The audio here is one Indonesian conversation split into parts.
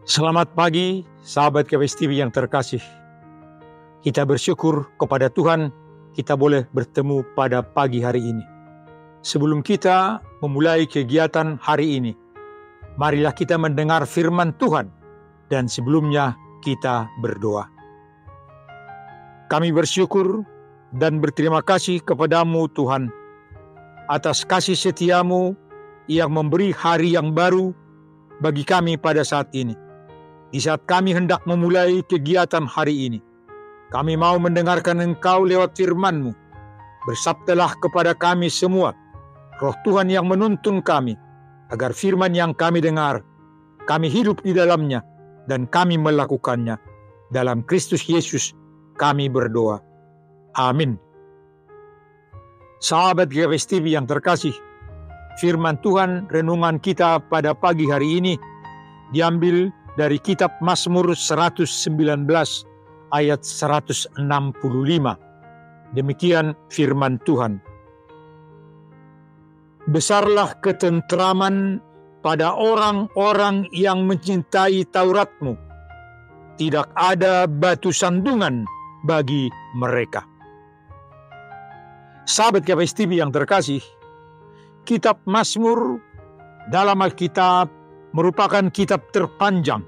Selamat pagi, sahabat KBS TV yang terkasih. Kita bersyukur kepada Tuhan, kita boleh bertemu pada pagi hari ini. Sebelum kita memulai kegiatan hari ini, marilah kita mendengar firman Tuhan, dan sebelumnya kita berdoa. Kami bersyukur dan berterima kasih kepadamu Tuhan, atas kasih setiamu yang memberi hari yang baru bagi kami pada saat ini. Di saat kami hendak memulai kegiatan hari ini, kami mau mendengarkan Engkau lewat firman-Mu. Bersabdalah kepada kami semua, Roh Tuhan yang menuntun kami, agar firman yang kami dengar, kami hidup di dalamnya, dan kami melakukannya. Dalam Kristus Yesus kami berdoa. Amin. Sahabat KBS TV yang terkasih, firman Tuhan renungan kita pada pagi hari ini diambil dari kitab Mazmur 119 ayat 165. Demikian firman Tuhan. Besarlah ketentraman pada orang-orang yang mencintai Taurat-Mu. Tidak ada batu sandungan bagi mereka. Sahabat KBS TV yang terkasih, kitab Mazmur dalam Alkitab merupakan kitab terpanjang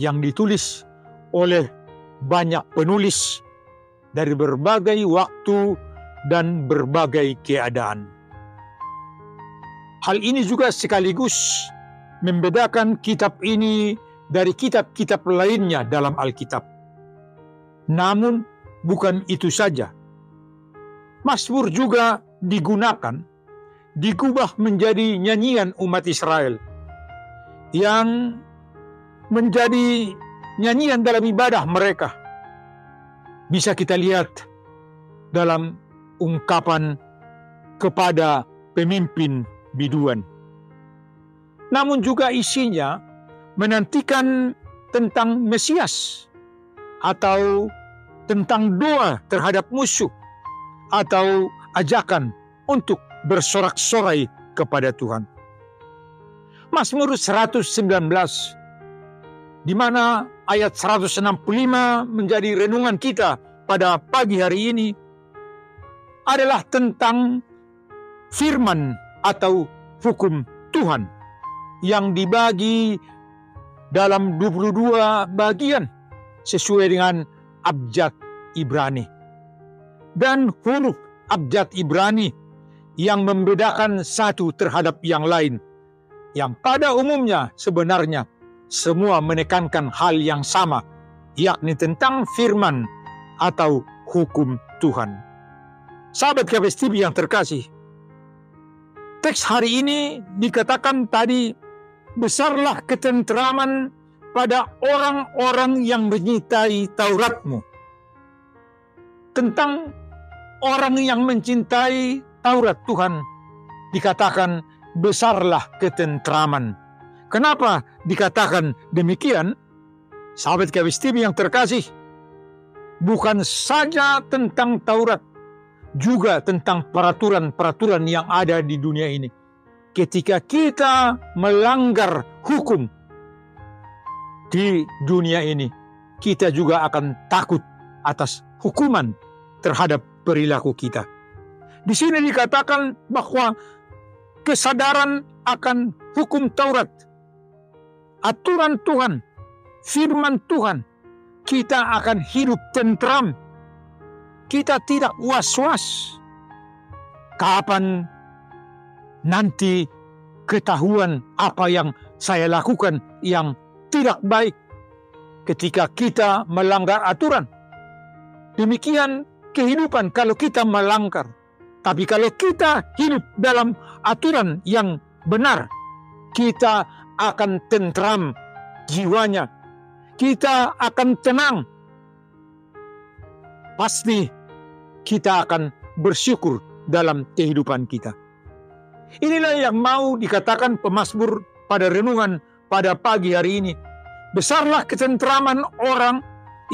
yang ditulis oleh banyak penulis dari berbagai waktu dan berbagai keadaan. Hal ini juga sekaligus membedakan kitab ini dari kitab-kitab lainnya dalam Alkitab. Namun bukan itu saja. Mazmur juga digubah menjadi nyanyian umat Israel yang menjadi nyanyian dalam ibadah mereka. Bisa kita lihat dalam ungkapan kepada pemimpin biduan. Namun juga isinya menantikan tentang Mesias, atau tentang doa terhadap musuh, atau ajakan untuk bersorak-sorai kepada Tuhan. Mazmur 119, di mana ayat 165 menjadi renungan kita pada pagi hari ini, adalah tentang firman atau hukum Tuhan yang dibagi dalam 22 bagian sesuai dengan abjad Ibrani. Dan huruf abjad Ibrani yang membedakan satu terhadap yang lain, yang pada umumnya sebenarnya semua menekankan hal yang sama, yakni tentang firman atau hukum Tuhan. Sahabat KBS TV yang terkasih, teks hari ini dikatakan tadi, besarlah ketentraman pada orang-orang yang mencintai Taurat-Mu. Tentang orang yang mencintai Taurat Tuhan dikatakan besarlah ketentraman. Kenapa dikatakan demikian? Sahabat KBS TV yang terkasih, bukan saja tentang Taurat, juga tentang peraturan-peraturan yang ada di dunia ini. Ketika kita melanggar hukum di dunia ini, kita juga akan takut atas hukuman terhadap perilaku kita. Di sini dikatakan bahwa kesadaran akan hukum Taurat, aturan Tuhan, firman Tuhan, kita akan hidup tentram. Kita tidak was-was. Kapan nanti ketahuan apa yang saya lakukan yang tidak baik ketika kita melanggar aturan. Demikian kehidupan kalau kita melanggar. Tapi kalau kita hidup dalam aturan yang benar, kita akan tentram jiwanya. Kita akan tenang. Pasti kita akan bersyukur dalam kehidupan kita. Inilah yang mau dikatakan pemazmur pada renungan pada pagi hari ini. Besarlah ketentraman orang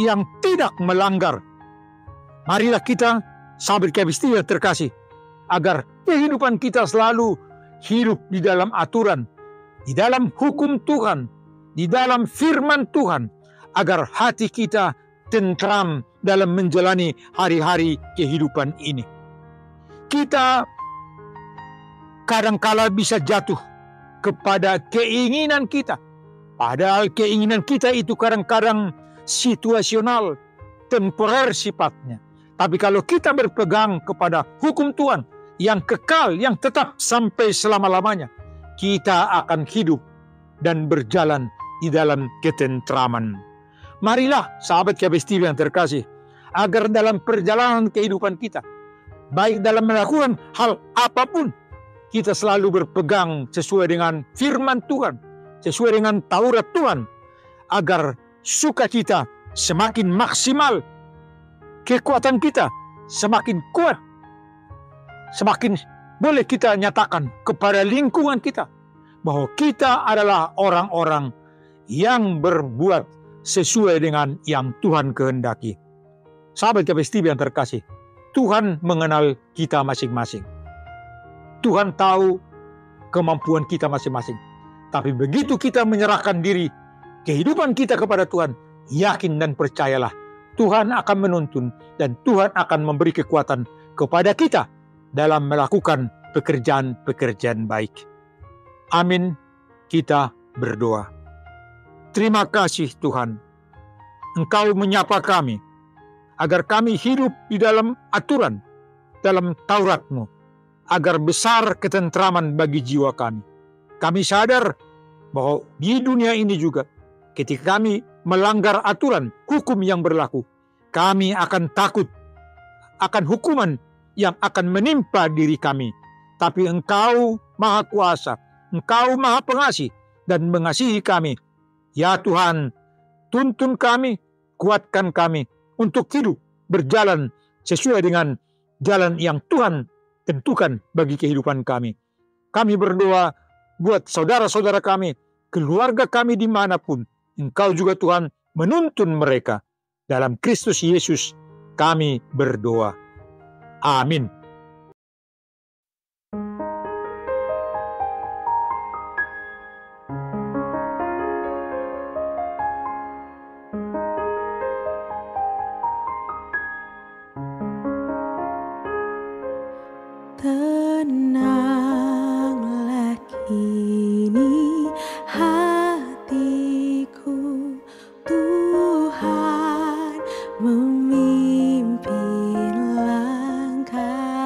yang tidak melanggar. Marilah kita, sahabat KBS TV terkasih, agar kehidupan kita selalu hidup di dalam aturan, di dalam hukum Tuhan, di dalam firman Tuhan, agar hati kita tentram dalam menjalani hari-hari kehidupan ini. Kita kadangkala bisa jatuh kepada keinginan kita, padahal keinginan kita itu kadang-kadang situasional, temporer sifatnya. Tapi kalau kita berpegang kepada hukum Tuhan yang kekal, yang tetap sampai selama-lamanya, kita akan hidup dan berjalan di dalam ketentraman. Marilah sahabat KBS TV yang terkasih, agar dalam perjalanan kehidupan kita, baik dalam melakukan hal apapun, kita selalu berpegang sesuai dengan firman Tuhan, sesuai dengan Taurat Tuhan, agar sukacita semakin maksimal, kekuatan kita semakin kuat, semakin boleh kita nyatakan kepada lingkungan kita bahwa kita adalah orang-orang yang berbuat sesuai dengan yang Tuhan kehendaki. Sahabat KBS TV yang terkasih, Tuhan mengenal kita masing-masing. Tuhan tahu kemampuan kita masing-masing. Tapi begitu kita menyerahkan diri, kehidupan kita kepada Tuhan, yakin dan percayalah, Tuhan akan menuntun dan Tuhan akan memberi kekuatan kepada kita dalam melakukan pekerjaan-pekerjaan baik. Amin. Kita berdoa. Terima kasih Tuhan, Engkau menyapa kami, agar kami hidup di dalam aturan, dalam Taurat-Mu, agar besar ketentraman bagi jiwa kami. Kami sadar bahwa di dunia ini juga, ketika kami melanggar aturan hukum yang berlaku, kami akan takut akan hukuman yang akan menimpa diri kami. Tapi Engkau Maha Kuasa, Engkau Maha Pengasih dan mengasihi kami. Ya Tuhan, tuntun kami, kuatkan kami untuk hidup berjalan sesuai dengan jalan yang Tuhan tentukan bagi kehidupan kami. Kami berdoa buat saudara-saudara kami, keluarga kami dimanapun. Engkau juga Tuhan menuntun mereka. Dalam Kristus Yesus kami berdoa. Amin. Tenanglah kini hatiku, Tuhan memimpin langkah.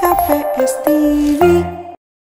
KPS TV.